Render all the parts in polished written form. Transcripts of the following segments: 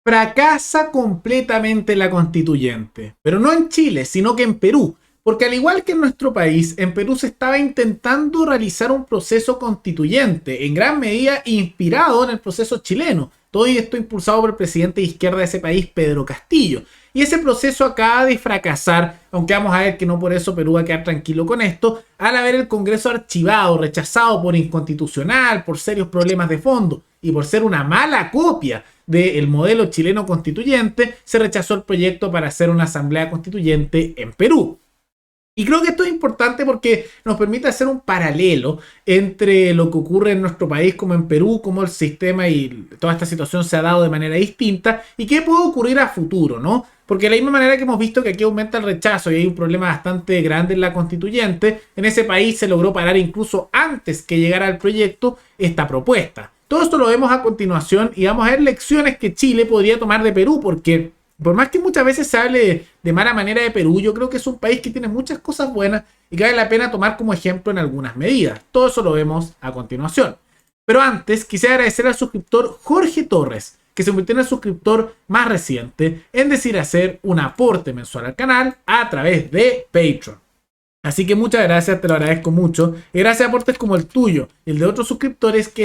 Fracasa completamente la constituyente, pero no en Chile, sino que en Perú, porque al igual que en nuestro país, en Perú se estaba intentando realizar un proceso constituyente, en gran medida inspirado en el proceso chileno. Todo esto impulsado por el presidente de izquierda de ese país, Pedro Castillo. Y ese proceso acaba de fracasar, aunque vamos a ver que no por eso Perú va a quedar tranquilo con esto, al haber el Congreso archivado, rechazado por inconstitucional, por serios problemas de fondo y por ser una mala copia del modelo chileno constituyente, se rechazó el proyecto para hacer una asamblea constituyente en Perú. Y creo que esto es importante porque nos permite hacer un paralelo entre lo que ocurre en nuestro país como en Perú, cómo el sistema y toda esta situación se ha dado de manera distinta y qué puede ocurrir a futuro, ¿no? Porque de la misma manera que hemos visto que aquí aumenta el rechazo y hay un problema bastante grande en la constituyente, en ese país se logró parar incluso antes que llegara al proyecto esta propuesta. Todo esto lo vemos a continuación y vamos a ver lecciones que Chile podría tomar de Perú, porque por más que muchas veces se hable de mala manera de Perú, yo creo que es un país que tiene muchas cosas buenas y que vale la pena tomar como ejemplo en algunas medidas. Todo eso lo vemos a continuación. Pero antes, quisiera agradecer al suscriptor Jorge Torres, que se convirtió en el suscriptor más reciente en decidir hacer un aporte mensual al canal a través de Patreon. Así que muchas gracias, te lo agradezco mucho. Y gracias a aportes como el tuyo y el de otros suscriptores que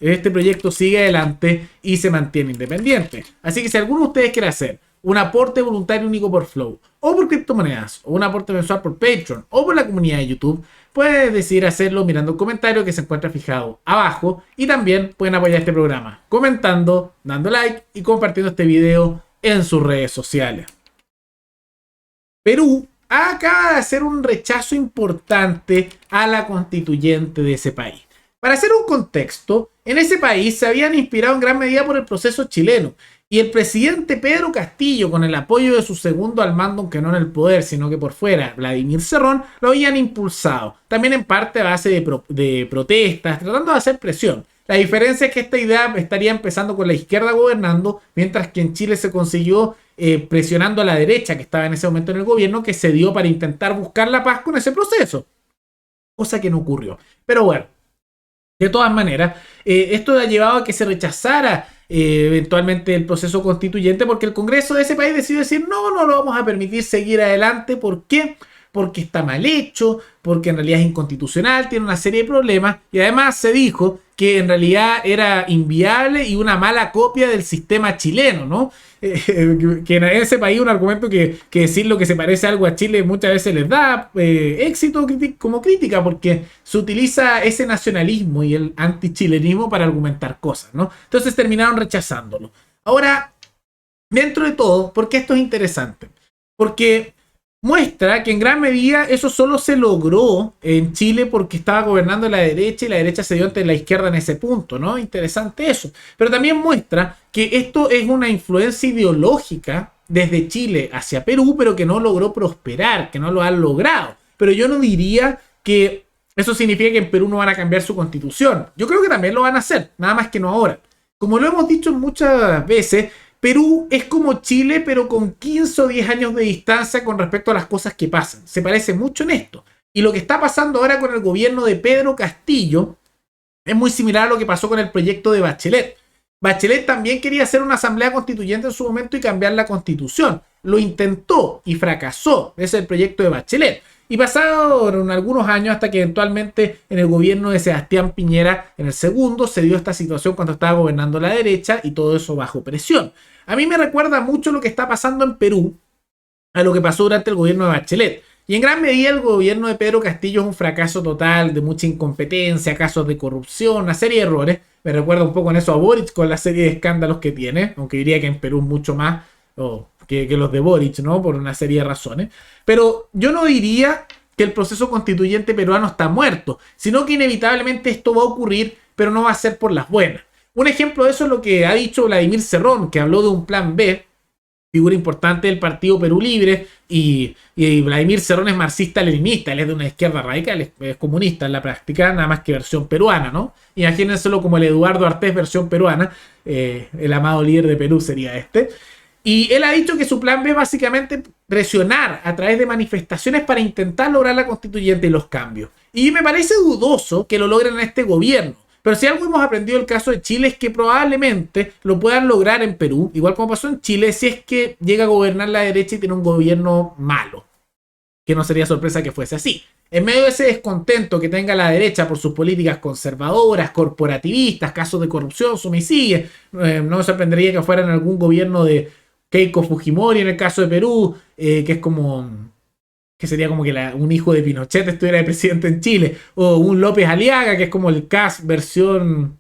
este proyecto sigue adelante y se mantiene independiente. Así que si alguno de ustedes quiere hacer un aporte voluntario único por Flow, o por criptomonedas, o un aporte mensual por Patreon, o por la comunidad de YouTube, pueden decidir hacerlo mirando el comentario que se encuentra fijado abajo. Y también pueden apoyar este programa comentando, dando like y compartiendo este video en sus redes sociales. Perú acaba de hacer un rechazo importante a la constituyente de ese país. Para hacer un contexto, en ese país se habían inspirado en gran medida por el proceso chileno y el presidente Pedro Castillo, con el apoyo de su segundo al mando, aunque no en el poder, sino que por fuera, Vladimir Cerrón, lo habían impulsado, también en parte a base de protestas, tratando de hacer presión. La diferencia es que esta idea estaría empezando con la izquierda gobernando, mientras que en Chile se consiguió presionando a la derecha que estaba en ese momento en el gobierno, que se dio para intentar buscar la paz con ese proceso, cosa que no ocurrió. Pero bueno, de todas maneras, esto ha llevado a que se rechazara eventualmente el proceso constituyente, porque el Congreso de ese país decidió decir no lo vamos a permitir seguir adelante. ¿Por qué? Porque está mal hecho, porque en realidad es inconstitucional, tiene una serie de problemas y además se dijo que en realidad era inviable y una mala copia del sistema chileno, ¿no? Que en ese país un argumento que decir lo que se parece algo a Chile muchas veces les da éxito como crítica, porque se utiliza ese nacionalismo y el antichilenismo para argumentar cosas, ¿no? Entonces terminaron rechazándolo. Ahora, dentro de todo, ¿por qué esto es interesante? Porque muestra que en gran medida eso solo se logró en Chile porque estaba gobernando la derecha y la derecha se dio ante la izquierda en ese punto, ¿no? Interesante eso. Pero también muestra que esto es una influencia ideológica desde Chile hacia Perú, pero que no logró prosperar, que no lo han logrado. Pero yo no diría que eso significa que en Perú no van a cambiar su constitución. Yo creo que también lo van a hacer, nada más que no ahora. Como lo hemos dicho muchas veces, Perú es como Chile, pero con 15 o 10 años de distancia con respecto a las cosas que pasan. Se parece mucho en esto. Y lo que está pasando ahora con el gobierno de Pedro Castillo es muy similar a lo que pasó con el proyecto de Bachelet. Bachelet también quería hacer una asamblea constituyente en su momento y cambiar la constitución. Lo intentó y fracasó. Ese es el proyecto de Bachelet. Y pasaron algunos años hasta que eventualmente en el gobierno de Sebastián Piñera, en el segundo, se dio esta situación cuando estaba gobernando la derecha y todo eso bajo presión. A mí me recuerda mucho lo que está pasando en Perú a lo que pasó durante el gobierno de Bachelet. Y en gran medida el gobierno de Pedro Castillo es un fracaso total, de mucha incompetencia, casos de corrupción, una serie de errores. Me recuerda un poco en eso a Boric con la serie de escándalos que tiene, aunque diría que en Perú mucho más que los de Boric, ¿no? Por una serie de razones. Pero yo no diría que el proceso constituyente peruano está muerto, sino que inevitablemente esto va a ocurrir, pero no va a ser por las buenas. Un ejemplo de eso es lo que ha dicho Vladimir Cerrón, que habló de un plan B, figura importante del partido Perú Libre, y Vladimir Cerrón es marxista-leninista, él es de una izquierda radical, es comunista en la práctica, nada más que versión peruana, ¿no? Imagínenselo como el Eduardo Artés versión peruana, el amado líder de Perú sería este. Y él ha dicho que su plan B es básicamente presionar a través de manifestaciones para intentar lograr la constituyente y los cambios. Y me parece dudoso que lo logren en este gobierno. Pero si algo hemos aprendido del caso de Chile es que probablemente lo puedan lograr en Perú, igual como pasó en Chile, si es que llega a gobernar la derecha y tiene un gobierno malo, que no sería sorpresa que fuese así. En medio de ese descontento que tenga la derecha por sus políticas conservadoras, corporativistas, casos de corrupción, suma y sigue, no me sorprendería que fuera en algún gobierno de Keiko Fujimori en el caso de Perú, que es como, que sería como que un hijo de Pinochet estuviera de presidente en Chile, o un López Aliaga, que es como el CAS versión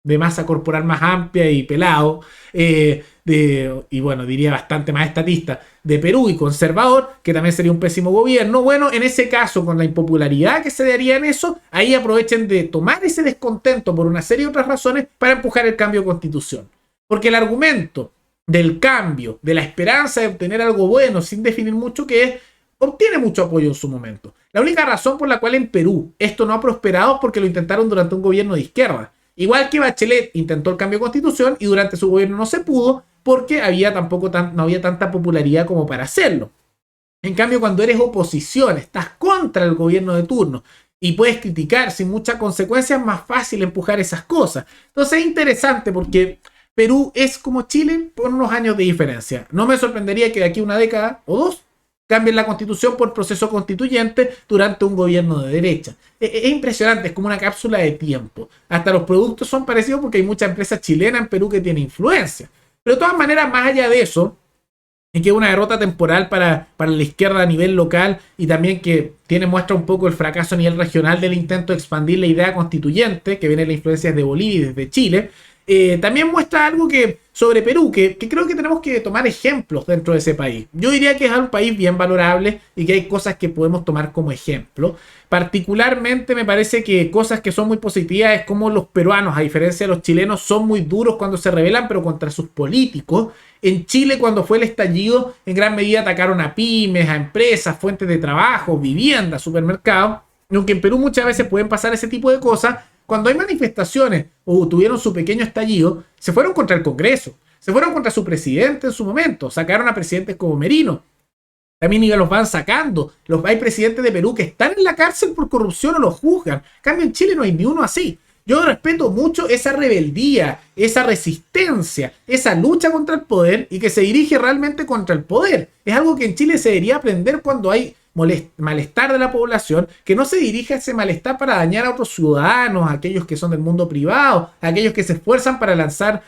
de masa corporal más amplia y pelado, y bueno, diría bastante más estatista, de Perú y conservador, que también sería un pésimo gobierno. Bueno, en ese caso, con la impopularidad que se daría en eso, ahí aprovechen de tomar ese descontento por una serie de otras razones para empujar el cambio de constitución. Porque el argumento del cambio, de la esperanza de obtener algo bueno sin definir mucho qué es, obtiene mucho apoyo en su momento. La única razón por la cual en Perú esto no ha prosperado es porque lo intentaron durante un gobierno de izquierda. Igual que Bachelet intentó el cambio de constitución y durante su gobierno no se pudo porque no había tanta popularidad como para hacerlo. En cambio, cuando eres oposición, estás contra el gobierno de turno y puedes criticar sin muchas consecuencias, es más fácil empujar esas cosas. Entonces es interesante porque Perú es como Chile por unos años de diferencia. No me sorprendería que de aquí a una década o dos cambien la constitución por proceso constituyente durante un gobierno de derecha. Es impresionante, es como una cápsula de tiempo. Hasta los productos son parecidos porque hay mucha empresa chilena en Perú que tiene influencia. Pero de todas maneras, más allá de eso, y que es una derrota temporal para la izquierda a nivel local y también que muestra un poco el fracaso a nivel regional del intento de expandir la idea constituyente, que viene de las influencias de Bolivia y desde Chile. También muestra algo sobre Perú, que creo que tenemos que tomar ejemplos dentro de ese país. Yo diría que es un país bien valorable y que hay cosas que podemos tomar como ejemplo. Particularmente me parece que cosas que son muy positivas es como los peruanos, a diferencia de los chilenos, son muy duros cuando se rebelan, pero contra sus políticos. En Chile, cuando fue el estallido, en gran medida atacaron a pymes, a empresas, fuentes de trabajo, viviendas, supermercados. Y aunque en Perú muchas veces pueden pasar ese tipo de cosas, cuando hay manifestaciones o tuvieron su pequeño estallido, se fueron contra el Congreso, se fueron contra su presidente en su momento, sacaron a presidentes como Merino. También ya los van sacando. Hay presidentes de Perú que están en la cárcel por corrupción o los juzgan. En cambio, en Chile no hay ni uno así. Yo respeto mucho esa rebeldía, esa resistencia, esa lucha contra el poder y que se dirige realmente contra el poder. Es algo que en Chile se debería aprender cuando hay malestar de la población, que no se dirige ese malestar para dañar a otros ciudadanos, a aquellos que son del mundo privado, a aquellos que se esfuerzan para lanzar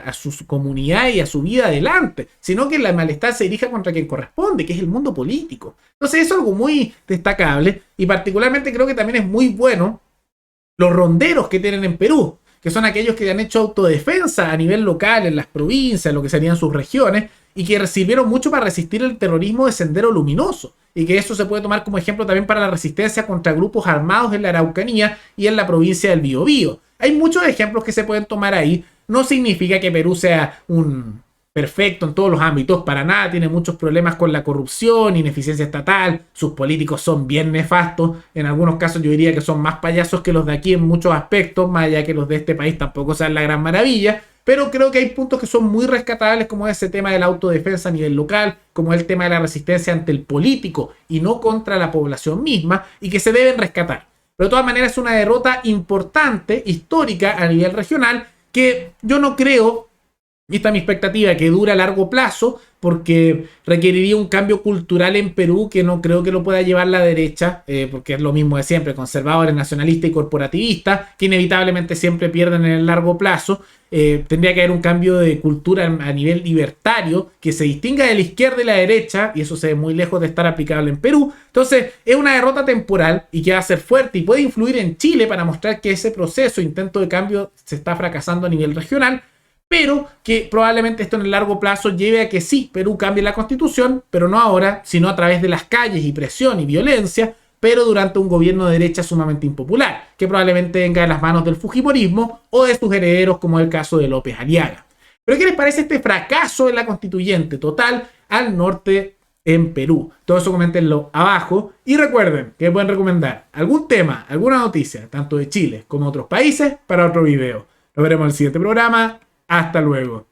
a su comunidad y a su vida adelante, sino que el malestar se dirige contra quien corresponde, que es el mundo político. Entonces eso es algo muy destacable y particularmente creo que también es muy bueno los ronderos que tienen en Perú, que son aquellos que han hecho autodefensa a nivel local, en las provincias, lo que serían sus regiones, y que sirvieron mucho para resistir el terrorismo de Sendero Luminoso, y que eso se puede tomar como ejemplo también para la resistencia contra grupos armados en la Araucanía y en la provincia del Biobío. Hay muchos ejemplos que se pueden tomar ahí. No significa que Perú sea un perfecto en todos los ámbitos, para nada, tiene muchos problemas con la corrupción, ineficiencia estatal, sus políticos son bien nefastos, en algunos casos yo diría que son más payasos que los de aquí en muchos aspectos, más allá que los de este país tampoco sean la gran maravilla, pero creo que hay puntos que son muy rescatables, como ese tema de la autodefensa a nivel local, como el tema de la resistencia ante el político y no contra la población misma, y que se deben rescatar. Pero de todas maneras es una derrota importante, histórica a nivel regional, que yo no creo, y esta es mi expectativa, que dure a largo plazo, porque requeriría un cambio cultural en Perú que no creo que lo pueda llevar la derecha, porque es lo mismo de siempre, conservadores, nacionalistas y corporativistas, que inevitablemente siempre pierden en el largo plazo. Tendría que haber un cambio de cultura a nivel libertario que se distinga de la izquierda y la derecha, y eso se ve muy lejos de estar aplicable en Perú. Entonces es una derrota temporal y que va a ser fuerte y puede influir en Chile para mostrar que ese proceso, intento de cambio, se está fracasando a nivel regional, pero que probablemente esto en el largo plazo lleve a que sí, Perú cambie la constitución, pero no ahora, sino a través de las calles y presión y violencia, pero durante un gobierno de derecha sumamente impopular, que probablemente venga de las manos del fujimorismo o de sus herederos, como el caso de López Aliaga. Pero ¿qué les parece este fracaso en la constituyente total al norte en Perú? Todo eso coméntenlo abajo y recuerden que pueden recomendar algún tema, alguna noticia, tanto de Chile como de otros países, para otro video. Nos veremos en el siguiente programa. Hasta luego.